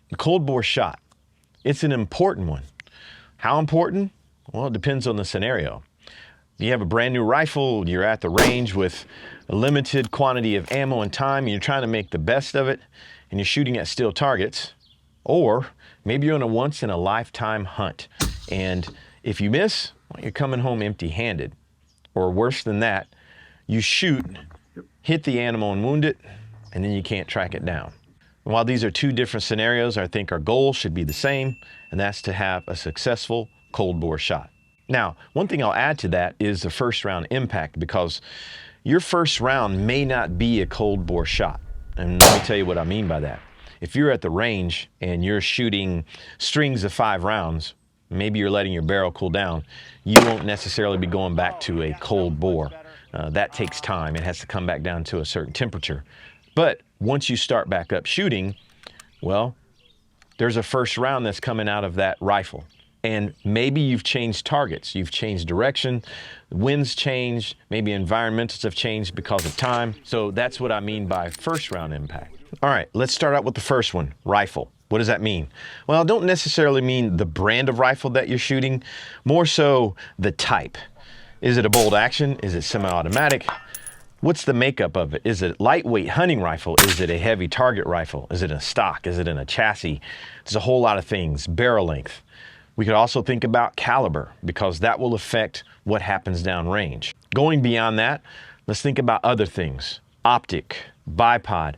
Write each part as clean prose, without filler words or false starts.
The cold bore shot. It's an important one. How important? Well, it depends on the scenario. You have a brand new rifle, you're at the range with a limited quantity of ammo and time, and you're trying to make the best of it, and you're shooting at still targets. Or maybe you're on a once in a lifetime hunt, and if you miss, well, you're coming home empty-handed. Or worse than that, you shoot, hit the animal and wound it, and then you can't track it down. And while these are two different scenarios, I think our goal should be the same, and that's to have a successful cold bore shot. Now, one thing I'll add to that is the first round impact, because your first round may not be a cold bore shot. And let me tell you what I mean by that. If you're at the range and you're shooting strings of 5 rounds, maybe you're letting your barrel cool down, you won't necessarily be going back to a cold bore. That takes time. It has to come back down to a certain temperature. But once you start back up shooting, well, there's a first round that's coming out of that rifle. And maybe you've changed targets, you've changed direction, winds change, maybe environmentals have changed because of time. So that's what I mean by first round impact. All right, let's start out with the first one, rifle. What does that mean? Well, I don't necessarily mean the brand of rifle that you're shooting, more so the type. Is it a bolt action? Is it semi-automatic? What's the makeup of it? Is it lightweight hunting rifle? Is it a heavy target rifle? Is it a stock? Is it in a chassis? There's a whole lot of things. Barrel length. We could also think about caliber, because that will affect what happens downrange. Going beyond that, let's think about other things. Optic, bipod,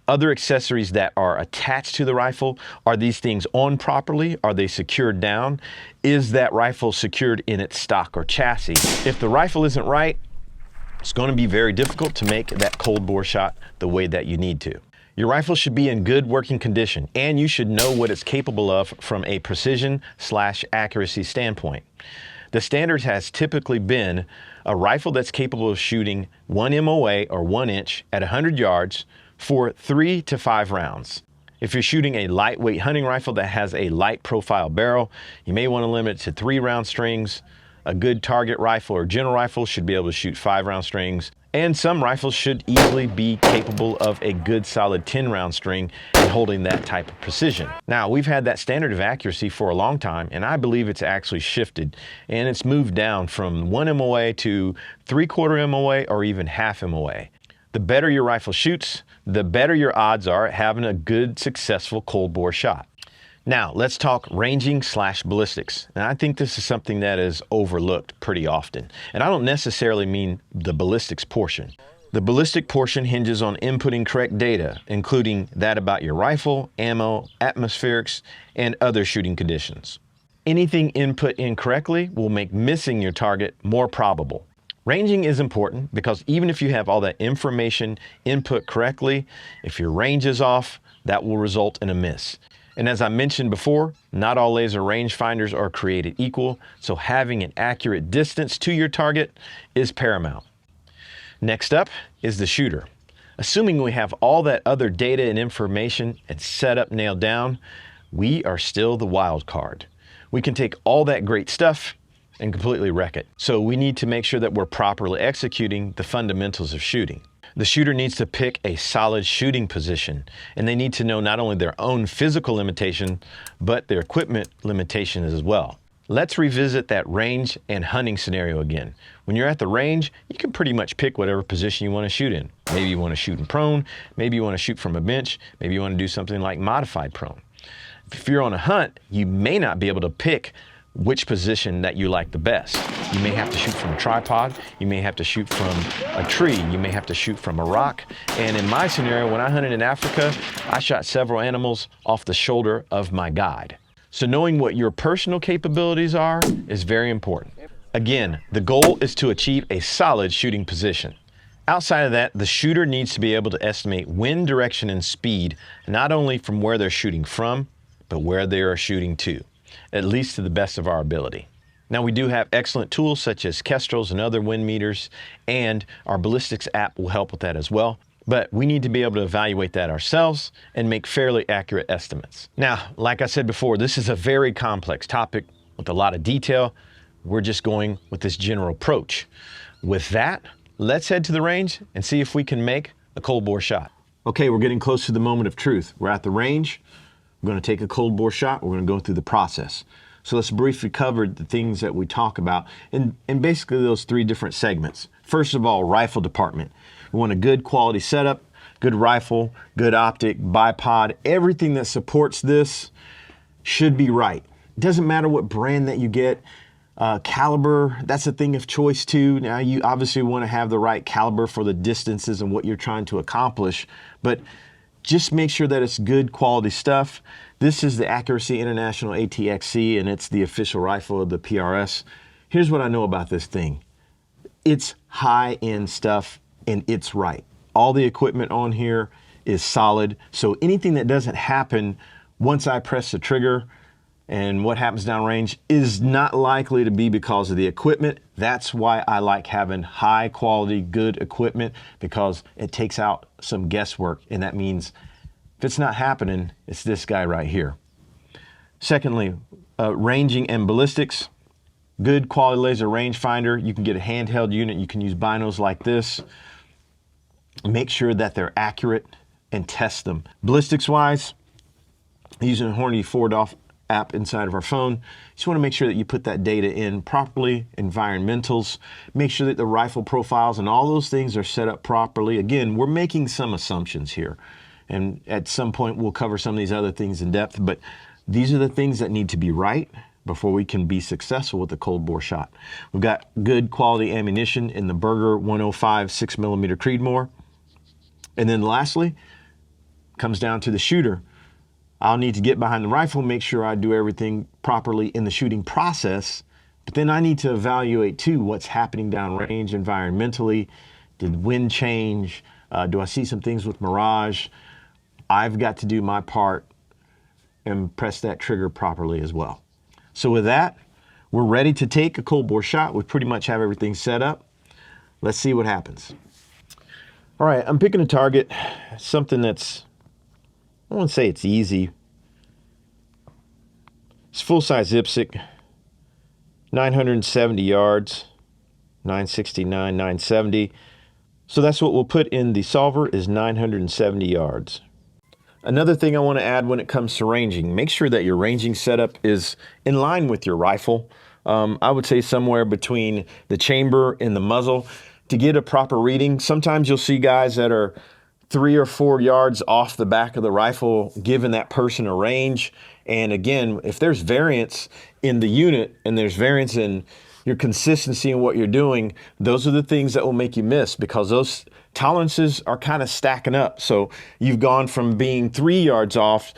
other accessories that are attached to the rifle. Are these things on properly? Are they secured down? Is that rifle secured in its stock or chassis? If the rifle isn't right, it's going to be very difficult to make that cold bore shot the way that you need to. Your rifle should be in good working condition, and you should know what it's capable of from a precision/accuracy standpoint. The standard has typically been a rifle that's capable of shooting 1 MOA or 1 inch at 100 yards for 3 to 5 rounds. If you're shooting a lightweight hunting rifle that has a light profile barrel, you may want to limit it to 3-round strings. A good target rifle or general rifle should be able to shoot 5-round strings. And some rifles should easily be capable of a good solid 10-round string and holding that type of precision. Now, we've had that standard of accuracy for a long time, and I believe it's actually shifted, and it's moved down from 1 MOA to 3/4 MOA or even half MOA. The better your rifle shoots, the better your odds are at having a good, successful cold bore shot. Now, let's talk ranging/ballistics. And I think this is something that is overlooked pretty often. And I don't necessarily mean the ballistics portion. The ballistic portion hinges on inputting correct data, including that about your rifle, ammo, atmospherics, and other shooting conditions. Anything input incorrectly will make missing your target more probable. Ranging is important because even if you have all that information input correctly, if your range is off, that will result in a miss. And as I mentioned before, not all laser rangefinders are created equal, so having an accurate distance to your target is paramount. Next up is the shooter. Assuming we have all that other data and information and setup nailed down, we are still the wild card. We can take all that great stuff and completely wreck it. So we need to make sure that we're properly executing the fundamentals of shooting. The shooter needs to pick a solid shooting position, and they need to know not only their own physical limitation, but their equipment limitation as well. Let's revisit that range and hunting scenario again. When you're at the range, you can pretty much pick whatever position you want to shoot in. Maybe you want to shoot in prone, maybe you want to shoot from a bench, maybe you want to do something like modified prone. If you're on a hunt, you may not be able to pick which position that you like the best. You may have to shoot from a tripod, you may have to shoot from a tree, you may have to shoot from a rock. And in my scenario, when I hunted in Africa, I shot several animals off the shoulder of my guide. So knowing what your personal capabilities are is very important. Again, the goal is to achieve a solid shooting position. Outside of that, the shooter needs to be able to estimate wind direction and speed, not only from where they're shooting from, but where they are shooting to, at least to the best of our ability. Now, we do have excellent tools such as Kestrels and other wind meters, and our Ballistics app will help with that as well. But we need to be able to evaluate that ourselves and make fairly accurate estimates. Now, like I said before, this is a very complex topic with a lot of detail. We're just going with this general approach. With that, let's head to the range and see if we can make a cold bore shot. Okay, we're getting close to the moment of truth. We're at the range. We're going to take a cold bore shot. We're going to go through the process. So let's briefly cover the things that we talk about in basically those three different segments. First of all, rifle department. We want a good quality setup, good rifle, good optic, bipod. Everything that supports this should be right. It doesn't matter what brand that you get. Caliber, that's a thing of choice too. Now you obviously want to have the right caliber for the distances and what you're trying to accomplish, but just make sure that it's good quality stuff. This is the Accuracy International ATXC, and it's the official rifle of the PRS. Here's what I know about this thing. It's high-end stuff, and it's right. All the equipment on here is solid, so anything that doesn't happen once I press the trigger and what happens downrange is not likely to be because of the equipment. That's why I like having high quality, good equipment, because it takes out some guesswork, and that means if it's not happening, it's this guy right here. Secondly, ranging and ballistics. Good quality laser rangefinder. You can get a handheld unit. You can use binos like this. Make sure that they're accurate and test them. Ballistics wise, using a Hornady 4DOF app inside of our phone. You just want to make sure that you put that data in properly, environmentals, make sure that the rifle profiles and all those things are set up properly. Again, we're making some assumptions here, and at some point we'll cover some of these other things in depth, but these are the things that need to be right before we can be successful with the cold bore shot. We've got good quality ammunition in the Berger 105 6mm Creedmoor. And then lastly, comes down to the shooter. I'll need to get behind the rifle, make sure I do everything properly in the shooting process, but then I need to evaluate too what's happening downrange environmentally. Did wind change? Do I see some things with mirage? I've got to do my part and press that trigger properly as well. So with that, we're ready to take a cold bore shot. We pretty much have everything set up. Let's see what happens. All right, I'm picking a target, something that's, I won't say it's easy. It's full-size IPSC, 970 yards, 969, 970. So that's what we'll put in the solver is 970 yards. Another thing I want to add when it comes to ranging, make sure that your ranging setup is in line with your rifle. I would say somewhere between the chamber and the muzzle to get a proper reading. Sometimes you'll see guys that are 3 or 4 yards off the back of the rifle, giving that person a range. And again, if there's variance in the unit and there's variance in your consistency in what you're doing, those are the things that will make you miss, because those tolerances are kind of stacking up. So you've gone from being 3 yards off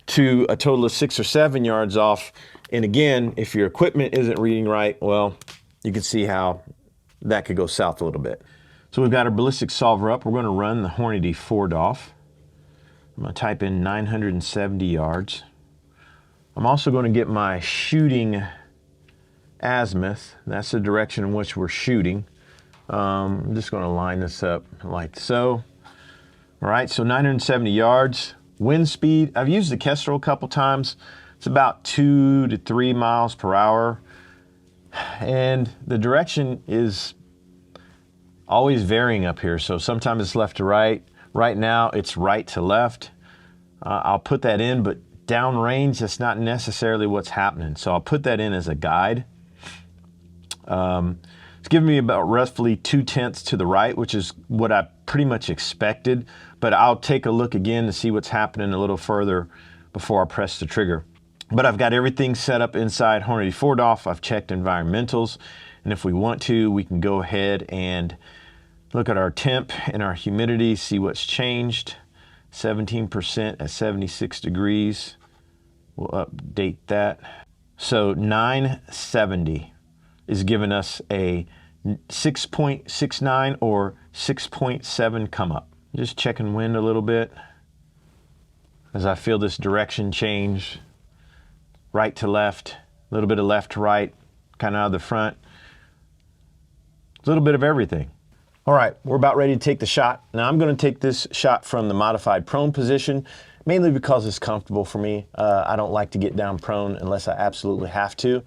to a total of 6 or 7 yards off. And again, if your equipment isn't reading right, well, you can see how that could go south a little bit. So we've got our ballistic solver up. We're going to run the Hornady 4DOF. I'm going to type in 970 yards. I'm also going to get my shooting azimuth. That's the direction in which we're shooting. I'm just going to line this up like so. All right, so 970 yards. Wind speed, I've used the Kestrel a couple times. It's about 2 to 3 miles per hour. And the direction is always varying up here. So sometimes it's left to right. Right now it's right to left. I'll put that in, but downrange, that's not necessarily what's happening. So I'll put that in as a guide. It's giving me about roughly 2/10 to the right, which is what I pretty much expected, but I'll take a look again to see what's happening a little further before I press the trigger. But I've got everything set up inside Hornady 4DOF. I've checked environmentals, and if we want to, we can go ahead and look at our temp and our humidity, see what's changed. 17% at 76 degrees. We'll update that. So 970 is giving us a 6.69 or 6.7 come up. Just checking wind a little bit as I feel this direction change. Right to left, a little bit of left to right, kind of out of the front. A little bit of everything. All right, we're about ready to take the shot. Now I'm going to take this shot from the modified prone position, mainly because it's comfortable for me. I don't like to get down prone unless I absolutely have to.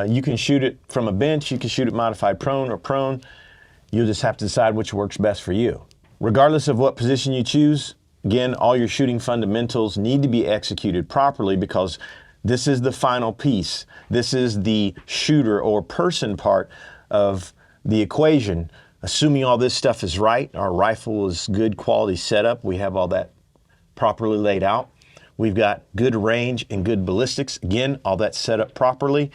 You can shoot it from a bench, you can shoot it modified prone or prone. You'll just have to decide which works best for you. Regardless of what position you choose, Again, all your shooting fundamentals need to be executed properly because this is the final piece. This is the shooter or person part of the equation. Assuming all this stuff is right, our rifle is good quality setup, we have all that properly laid out. We've got good range and good ballistics. Again, all that's set up properly.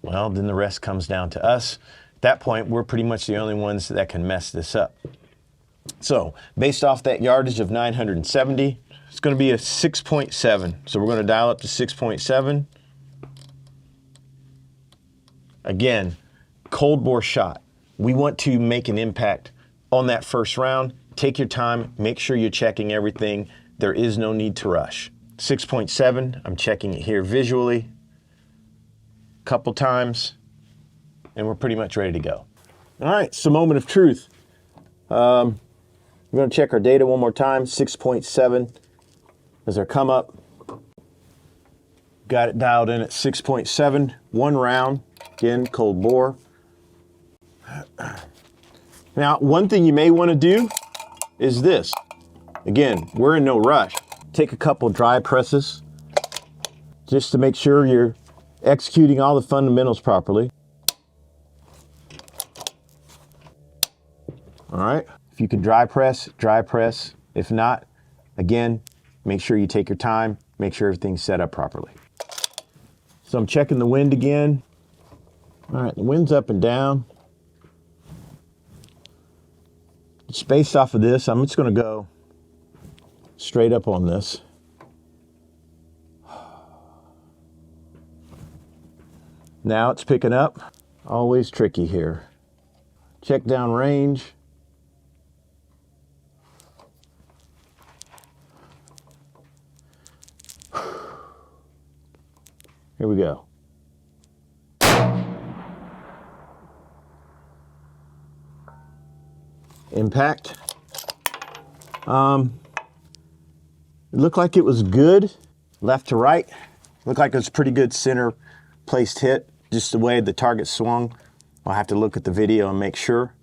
Well, then the rest comes down to us. At that point, we're pretty much the only ones that can mess this up. So, based off that yardage of 970, it's going to be a 6.7. So we're going to dial up to 6.7. Again, cold bore shot. We want to make an impact on that first round. Take your time, make sure you're checking everything. There is no need to rush. 6.7, I'm checking it here visually a couple times, and we're pretty much ready to go. All right, so moment of truth. We're going to check our data one more time. 6.7 is our come up. Got it dialed in at 6.7, one round, again, cold bore. Now, one thing you may want to do is this. Again, we're in no rush. Take a couple dry presses just to make sure you're executing all the fundamentals properly. All right, if you can dry press, dry press. If not, again, make sure you take your time, make sure everything's set up properly. So I'm checking the wind again. All right, the wind's up and down. Just based off of this, I'm just gonna go straight up on this. Now it's picking up. Always tricky here. Check down range. Here we go. Impact. It looked like it was good, left to right. Looked like it was a pretty good center placed hit, just the way the target swung. I'll have to look at the video and make sure.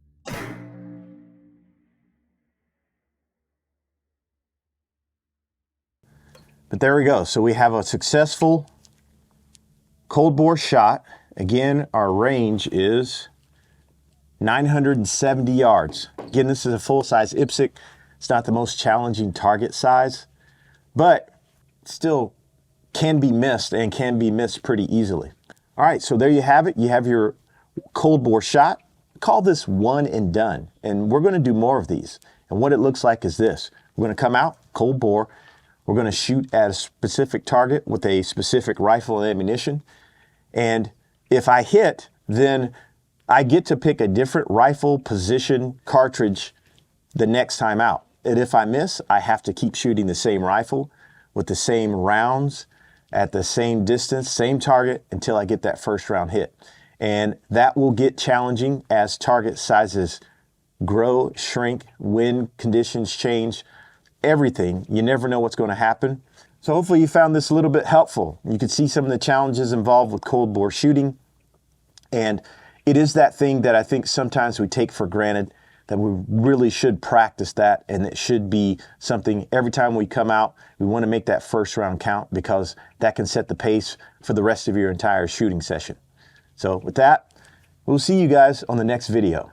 But there we go. So we have a successful cold bore shot. Again, our range is 970 yards. Again, this is a full-size IPSC. It's not the most challenging target size, but still can be missed and can be missed pretty easily. All right, so there you have it. You have your cold bore shot. Call this one and done. And we're going to do more of these. And what it looks like is this. We're going to come out, cold bore. We're going to shoot at a specific target with a specific rifle and ammunition. And if I hit, then I get to pick a different rifle, position, cartridge the next time out. And if I miss, I have to keep shooting the same rifle with the same rounds at the same distance, same target until I get that first round hit. And that will get challenging as target sizes grow, shrink, wind conditions change, everything. You never know what's going to happen. So hopefully you found this a little bit helpful. You could see some of the challenges involved with cold bore shooting. And it is that thing that I think sometimes we take for granted, that we really should practice that, and it should be something every time we come out, we want to make that first round count, because that can set the pace for the rest of your entire shooting session. So with that, we'll see you guys on the next video.